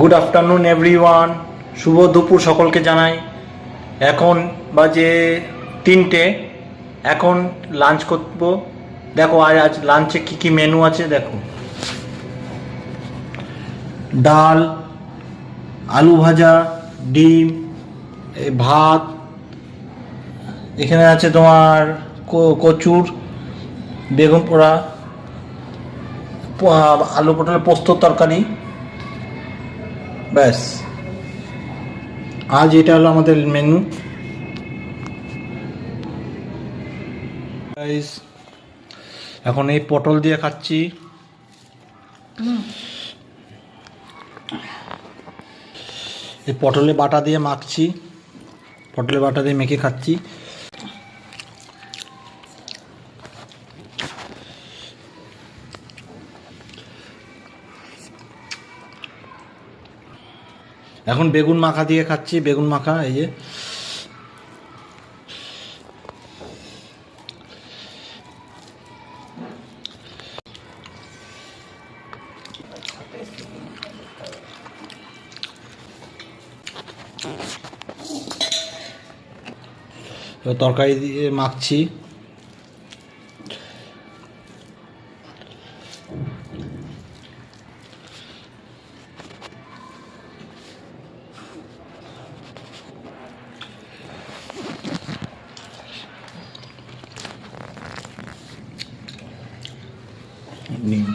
Good afternoon everyone, শুভ দুপুর সকলকে জানাই। এখন বাজে 3টে, এখন লাঞ্চ করব। দেখো আজ লাঞ্চে কি কি মেনু আছে দেখো। ডাল, আলু ভাজা, ডিম, ভাত, এখানে আছে তোমার কচুর, বেগুন পোড়া, আলু পটলের পোস্তর তরকারি। ব্যাস, আজ এটা হলো আমাদের মেনু। এখন এই পটল দিয়ে খাচ্ছি। এই পটলের বাটা দিয়ে মাখছি, পটলের বাটা দিয়ে মেখে খাচ্ছি। এখন বেগুন মাখা দিয়ে খাচ্ছি, বেগুন মাখা। এই যে তরকারি দিয়ে মাখছি। নিন।